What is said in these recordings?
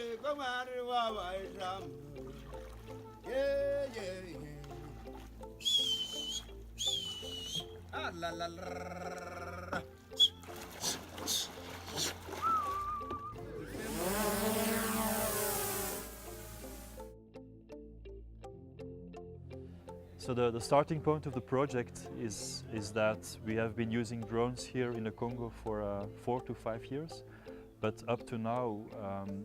Yeah, yeah, yeah. Ah, la, la, la. So the starting point of the project is that we have been using drones here in the Congo for 4 to 5 years. But up to now,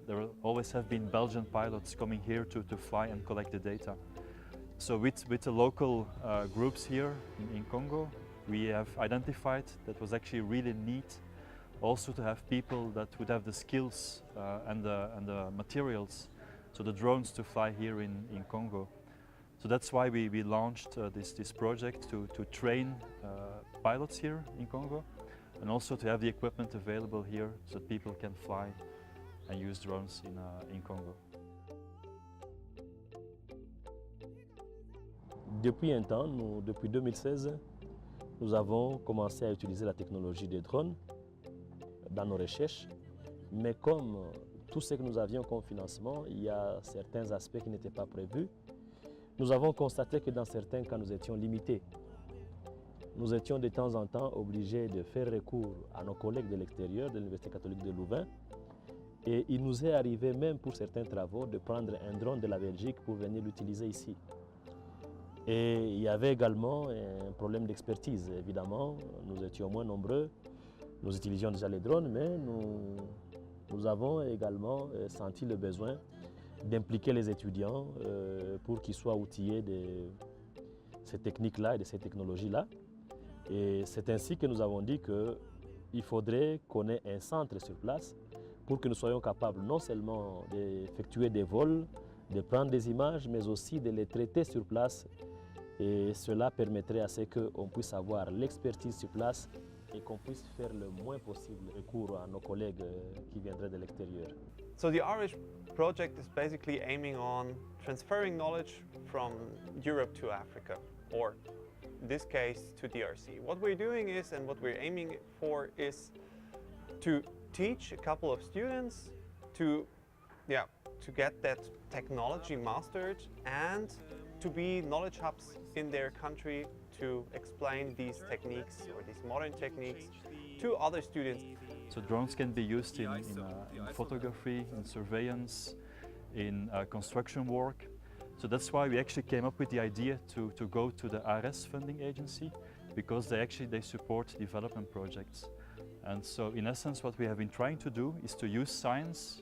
there always have been Belgian pilots coming here to fly and collect the data. So with the local groups here in Congo, we have identified that was actually really neat also to have people that would have the skills and the materials, so the drones to fly here in Congo. So that's why we launched this project to train pilots here in Congo, and also to have the equipment available here so that people can fly and use drones in Congo. Depuis un temps, depuis 2016, nous avons commencé à utiliser la technologie des drones dans nos recherches, mais comme tout ce que nous avions comme financement, il y a certains aspects qui n'étaient pas prévus. Nous avons constaté que dans certains cas, nous étions limités. Nous étions de temps en temps obligés de faire recours à nos collègues de l'extérieur de l'Université catholique de Louvain. Et il nous est arrivé même pour certains travaux de prendre un drone de la Belgique pour venir l'utiliser ici. Et il y avait également un problème d'expertise. Évidemment, nous étions moins nombreux, nous utilisions déjà les drones, mais nous avons également senti le besoin d'impliquer les étudiants pour qu'ils soient outillés de ces techniques-là et de ces technologies-là. Et c'est ainsi que nous avons dit qu'il faudrait qu'on ait un centre sur place pour que nous soyons capables non seulement d'effectuer des vols, de prendre des images, mais aussi de les traiter sur place. Et cela permettrait à ce qu'on puisse avoir l'expertise sur place et qu'on puisse faire le moins possible recours à nos collègues qui viendraient de l'extérieur. So the Irish project is basically aiming on transferring knowledge from Europe to Africa, or in this case to DRC. What we're doing is, and what we're aiming for is to teach a couple of students to get that technology mastered and to be knowledge hubs in their country to explain these techniques or these modern techniques to other students. So drones can be used in photography, in surveillance, in construction work. So that's why we actually came up with the idea to go to the ARES funding agency, because they support development projects. And so in essence what we have been trying to do is to use science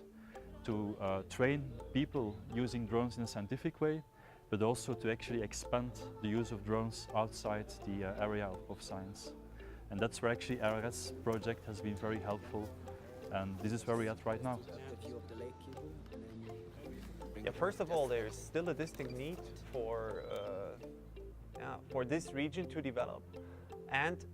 to train people using drones in a scientific way, but also to actually expand the use of drones outside the area of science. And that's where actually ARES project has been very helpful, and this is where we're at right now. Yeah, first of all, there's still a distinct need for this region to develop, and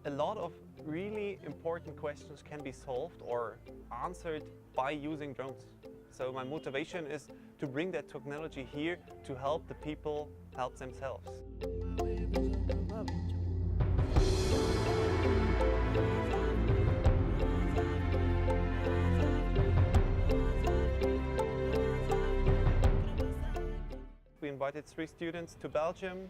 a lot of really important questions can be solved or answered by using drones. So my motivation is to bring that technology here to help the people help themselves. We invited 3 students to Belgium,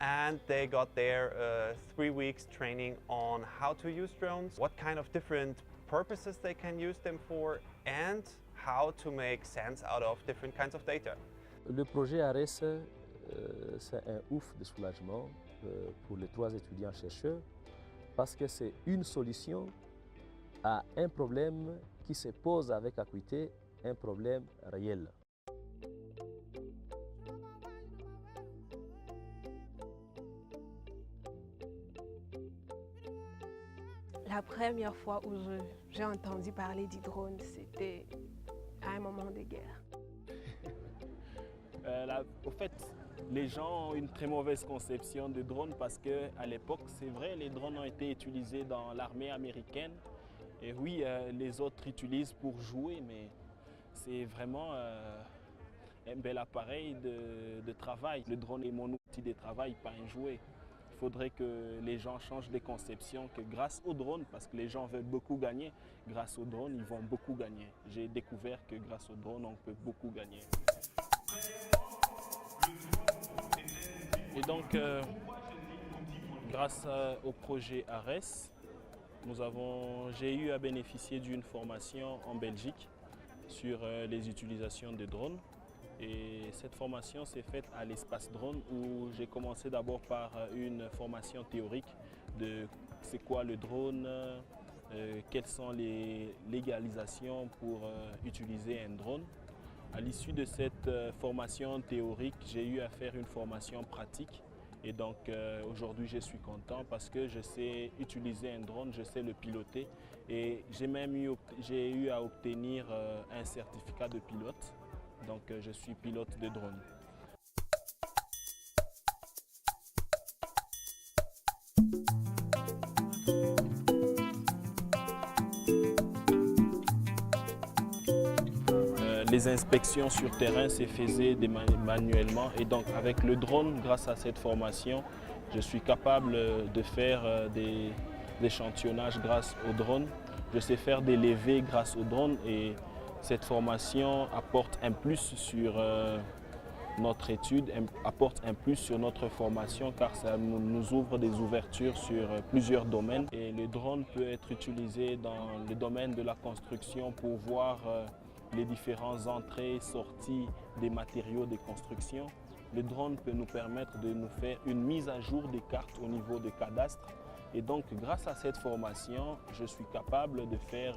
and they got their 3 weeks training on how to use drones, what kind of different purposes they can use them for, and how to make sense out of different kinds of data. Le projet ARES, c'est un ouf de soulagement pour les 3 étudiants chercheurs, parce que c'est une solution à un problème qui se pose avec acuité, un problème réel. La première fois où j'ai entendu parler du drone, c'était à un moment de guerre. Au fait, les gens ont une très mauvaise conception de drones parce qu'à l'époque, c'est vrai, les drones ont été utilisés dans l'armée américaine. Et oui, les autres utilisent pour jouer, mais c'est vraiment un bel appareil de travail. Le drone est mon outil de travail, pas un jouet. Il faudrait que les gens changent des conceptions, que grâce au drone, parce que les gens veulent beaucoup gagner, grâce au drone, ils vont beaucoup gagner. J'ai découvert que grâce au drone, on peut beaucoup gagner. Et donc, grâce au projet ARES, j'ai eu à bénéficier d'une formation en Belgique sur les utilisations de drones. Et cette formation s'est faite à l'espace drone où j'ai commencé d'abord par une formation théorique de c'est quoi le drone, quelles sont les légalisations pour utiliser un drone. À l'issue de cette formation théorique, j'ai eu à faire une formation pratique. Et donc aujourd'hui, je suis content parce que je sais utiliser un drone, je sais le piloter. Et j'ai eu à obtenir un certificat de pilote. Donc je suis pilote de drone. Les inspections sur terrain se faisaient manuellement et donc avec le drone, grâce à cette formation, je suis capable de faire des échantillonnages grâce au drone. Je sais faire des levées grâce au drone et cette formation apporte un plus sur notre étude, apporte un plus sur notre formation car ça nous ouvre des ouvertures sur plusieurs domaines. Et le drone peut être utilisé dans le domaine de la construction pour voir les différentes entrées et sorties des matériaux de construction. Le drone peut nous permettre de nous faire une mise à jour des cartes au niveau de cadastre. Et donc, grâce à cette formation, je suis capable de faire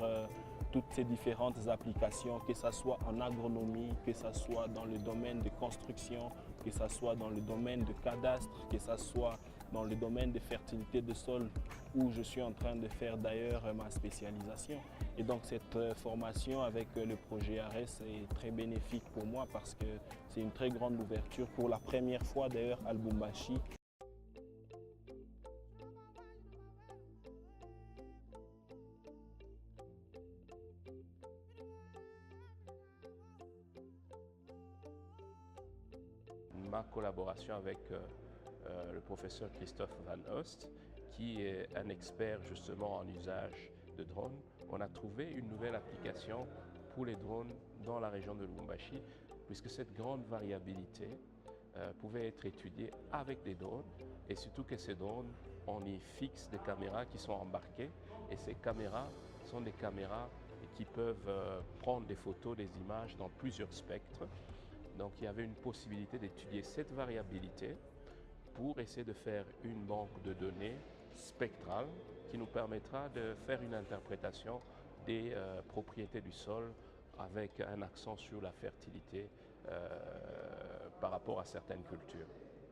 toutes ces différentes applications, que ce soit en agronomie, que ce soit dans le domaine de construction, que ce soit dans le domaine de cadastre, que ce soit dans le domaine de fertilité de sol, où je suis en train de faire d'ailleurs ma spécialisation. Et donc cette formation avec le projet ARES est très bénéfique pour moi parce que c'est une très grande ouverture pour la première fois d'ailleurs à Lubumbashi. Ma collaboration avec le professeur Christophe Van Oost, qui est un expert justement en usage de drones, on a trouvé une nouvelle application pour les drones dans la région de Lubumbashi, puisque cette grande variabilité pouvait être étudiée avec des drones, et surtout que ces drones, on y fixe des caméras qui sont embarquées, et ces caméras sont des caméras qui peuvent prendre des photos, des images dans plusieurs spectres. Donc il y avait une possibilité d'étudier cette variabilité pour essayer de faire une banque de données spectrale qui nous permettra de faire une interprétation des propriétés du sol avec un accent sur la fertilité par rapport à certaines cultures.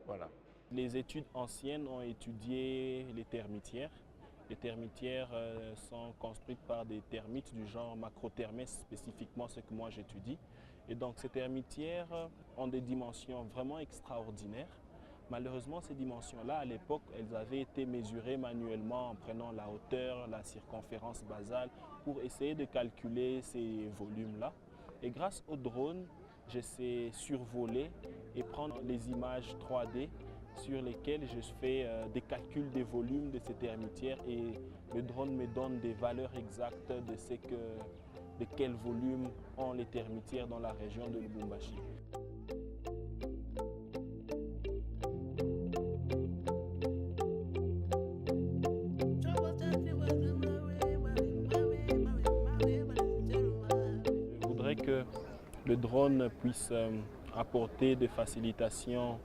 Voilà. Les études anciennes ont étudié les termitières. Les termitières sont construites par des termites du genre Macrothermes, spécifiquement ce que moi j'étudie. Et donc ces termitières ont des dimensions vraiment extraordinaires. Malheureusement, ces dimensions-là, à l'époque, elles avaient été mesurées manuellement en prenant la hauteur, la circonférence basale pour essayer de calculer ces volumes-là. Et grâce au drone, je sais survoler et prendre les images 3D sur lesquelles je fais des calculs des volumes de ces termitières et le drone me donne des valeurs exactes de quel volume ont les termitières dans la région de Lubumbashi. Je voudrais que le drone puisse apporter des facilitations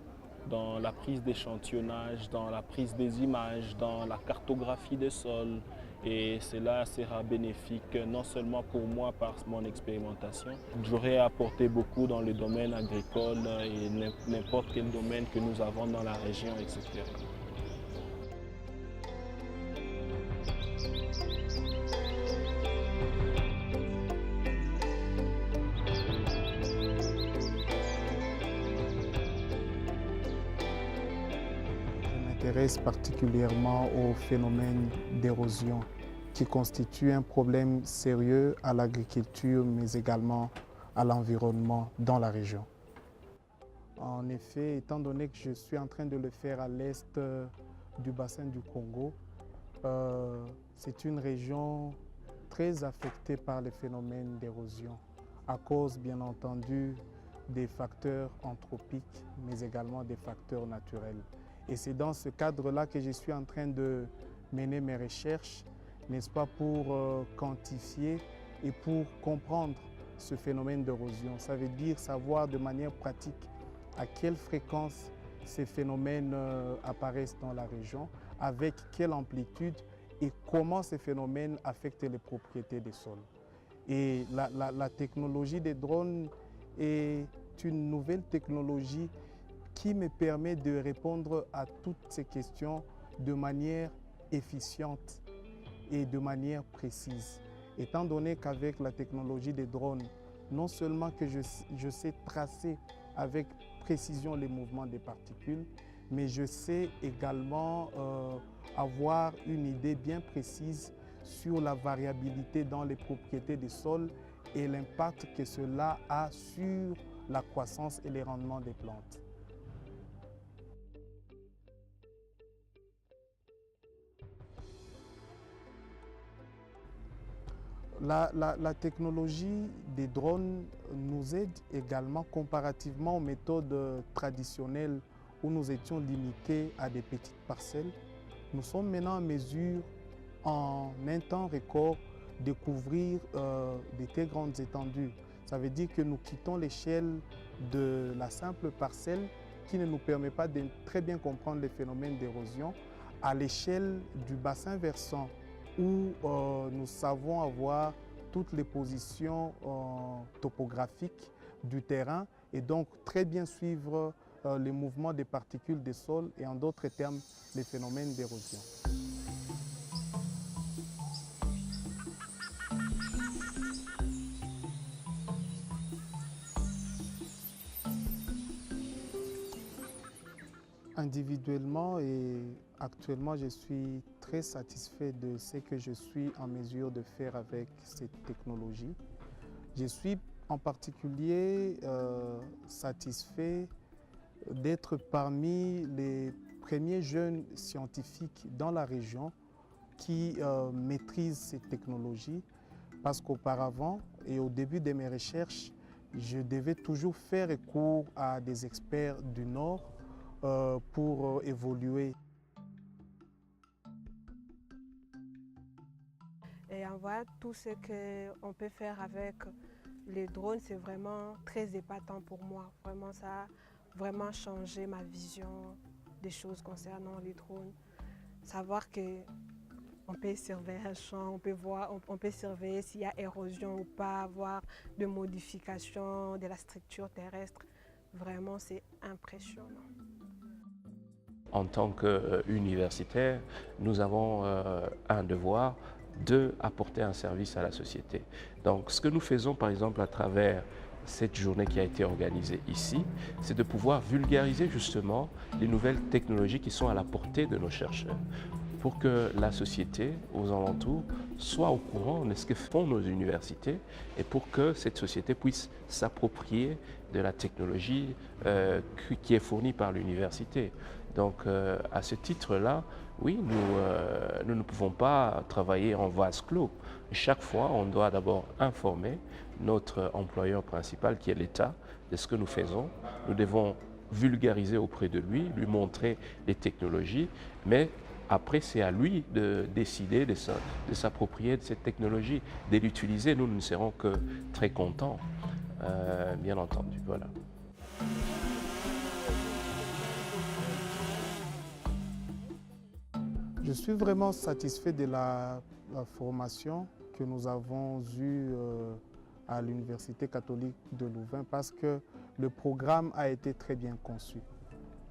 dans la prise d'échantillonnage, dans la prise des images, dans la cartographie des sols. Et cela sera bénéfique non seulement pour moi par mon expérimentation. J'aurai apporté beaucoup dans le domaine agricole et n'importe quel domaine que nous avons dans la région, etc. Je m'intéresse particulièrement au phénomène d'érosion qui constitue un problème sérieux à l'agriculture mais également à l'environnement dans la région. En effet, étant donné que je suis en train de le faire à l'est du bassin du Congo, c'est une région très affectée par les phénomènes d'érosion, à cause bien entendu des facteurs anthropiques, mais également des facteurs naturels. Et c'est dans ce cadre-là que je suis en train de mener mes recherches, n'est-ce pas, pour quantifier et pour comprendre ce phénomène d'érosion. Ça veut dire savoir de manière pratique à quelle fréquence ces phénomènes apparaissent dans la région, avec quelle amplitude et comment ces phénomènes affectent les propriétés des sols. Et la technologie des drones est une nouvelle technologie qui me permet de répondre à toutes ces questions de manière efficiente et de manière précise. Étant donné qu'avec la technologie des drones, non seulement que je sais tracer avec précision les mouvements des particules, mais je sais également avoir une idée bien précise sur la variabilité dans les propriétés des sols et l'impact que cela a sur la croissance et les rendements des plantes. La technologie des drones nous aide également comparativement aux méthodes traditionnelles où nous étions limités à des petites parcelles. Nous sommes maintenant en mesure, en un temps record, de couvrir des très grandes étendues. Ça veut dire que nous quittons l'échelle de la simple parcelle qui ne nous permet pas de très bien comprendre les phénomènes d'érosion à l'échelle du bassin versant où nous savons avoir toutes les positions topographiques du terrain et donc très bien suivre les mouvements des particules des sols et en d'autres termes les phénomènes d'érosion. Individuellement et actuellement, je suis très satisfait de ce que je suis en mesure de faire avec cette technologie. Je suis en particulier satisfait d'être parmi les premiers jeunes scientifiques dans la région qui maîtrisent cette technologie parce qu'auparavant et au début de mes recherches, je devais toujours faire recours à des experts du Nord pour évoluer. Et en voyant tout ce qu'on peut faire avec les drones, c'est vraiment très épatant pour moi. Vraiment, ça a vraiment changé ma vision des choses concernant les drones. Savoir qu'on peut surveiller un champ, on peut surveiller s'il y a érosion ou pas, voir de modifications de la structure terrestre. Vraiment, c'est impressionnant. En tant qu'universitaires, nous avons un devoir d'apporter un service à la société. Donc ce que nous faisons par exemple à travers cette journée qui a été organisée ici, c'est de pouvoir vulgariser justement les nouvelles technologies qui sont à la portée de nos chercheurs pour que la société aux alentours soit au courant de ce que font nos universités et pour que cette société puisse s'approprier de la technologie qui est fournie par l'université. Donc à ce titre-là, oui, nous ne pouvons pas travailler en vase clos. Chaque fois, on doit d'abord informer notre employeur principal, qui est l'État, de ce que nous faisons. Nous devons vulgariser auprès de lui, lui montrer les technologies, mais après, c'est à lui de décider de s'approprier de cette technologie, de l'utiliser. Nous ne serons que très contents, bien entendu. Voilà. Je suis vraiment satisfait de la formation que nous avons eue à l'Université catholique de Louvain parce que le programme a été très bien conçu.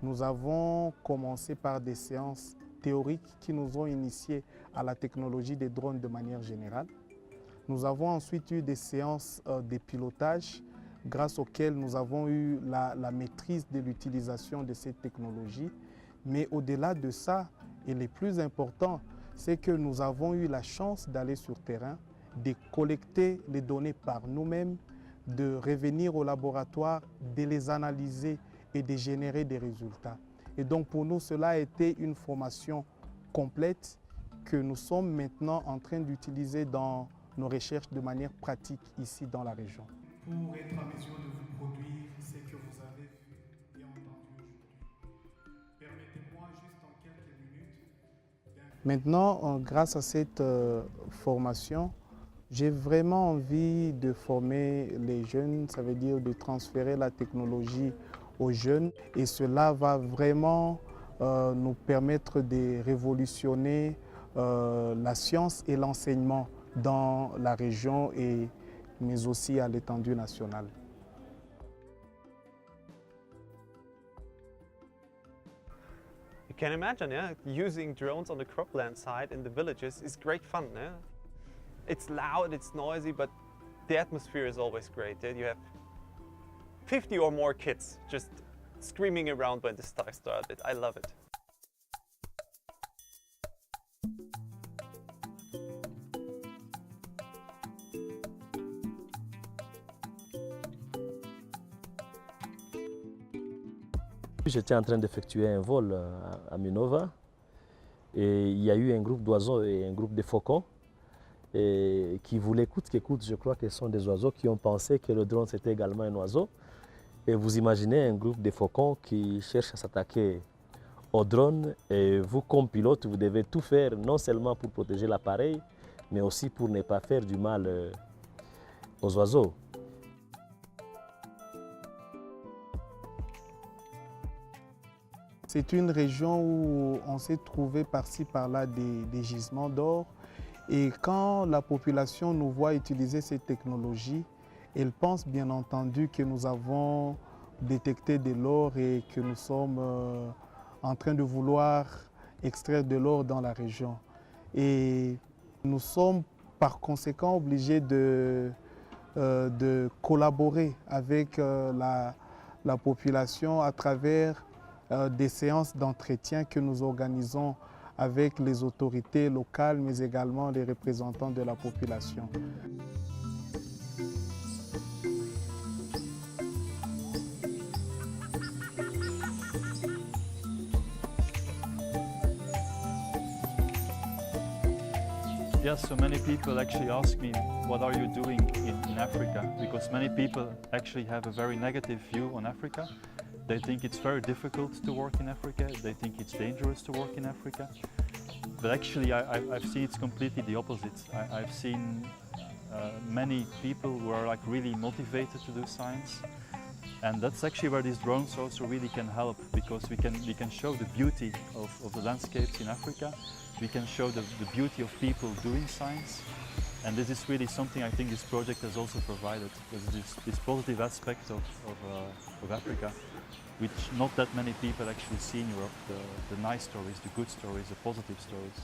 Nous avons commencé par des séances théoriques qui nous ont initiés à la technologie des drones de manière générale. Nous avons ensuite eu des séances de pilotage grâce auxquelles nous avons eu la maîtrise de l'utilisation de cette technologie. Mais au-delà de ça, et le plus important, c'est que nous avons eu la chance d'aller sur terrain, de collecter les données par nous-mêmes, de revenir au laboratoire, de les analyser et de générer des résultats. Et donc pour nous, cela a été une formation complète que nous sommes maintenant en train d'utiliser dans nos recherches de manière pratique ici dans la région. Pour être en mesure de vous produire ce que vous avez vu et entendu aujourd'hui, permettez-moi juste en quelques minutes. Maintenant, grâce à cette formation, j'ai vraiment envie de former les jeunes, ça veut dire de transférer la technologie aux jeunes et cela va vraiment nous permettre de révolutionner la science et l'enseignement dans la région mais aussi à l'étendue nationale. You can imagine, yeah, using drones on the cropland side in the villages is great fun. Yeah? It's loud, it's noisy, but the atmosphere is always great. Yeah? You have 50 or more kids just screaming around when the star started. I love it. J'étais en train d'effectuer un vol à Minova et il y a eu un groupe d'oiseaux et un groupe de faucons qui voulaient coûte que coûte, je crois que ce sont des oiseaux qui ont pensé que le drone c'était également un oiseau. Et vous imaginez un groupe de faucons qui cherche à s'attaquer au drone et vous comme pilote, vous devez tout faire non seulement pour protéger l'appareil, mais aussi pour ne pas faire du mal aux oiseaux. C'est une région où on s'est trouvé par-ci par-là des gisements d'or et quand la population nous voit utiliser ces technologies, elle pense bien entendu que nous avons détecté de l'or et que nous sommes en train de vouloir extraire de l'or dans la région. Et nous sommes par conséquent obligés de collaborer avec la population à travers des séances d'entretien que nous organisons avec les autorités locales, mais également les représentants de la population. Yes, so many people actually ask me, what are you doing in Africa? Because many people actually have a very negative view on Africa. They think it's very difficult to work in Africa. They think it's dangerous to work in Africa. But actually, I've seen it's completely the opposite. I've seen many people who are like really motivated to do science. And that's actually where these drones also really can help, because we can show the beauty of the landscapes in Africa. We can show the beauty of people doing science. And this is really something I think this project has also provided. There's this positive aspect of Africa, which not that many people actually see in Europe, the nice stories, the good stories, the positive stories.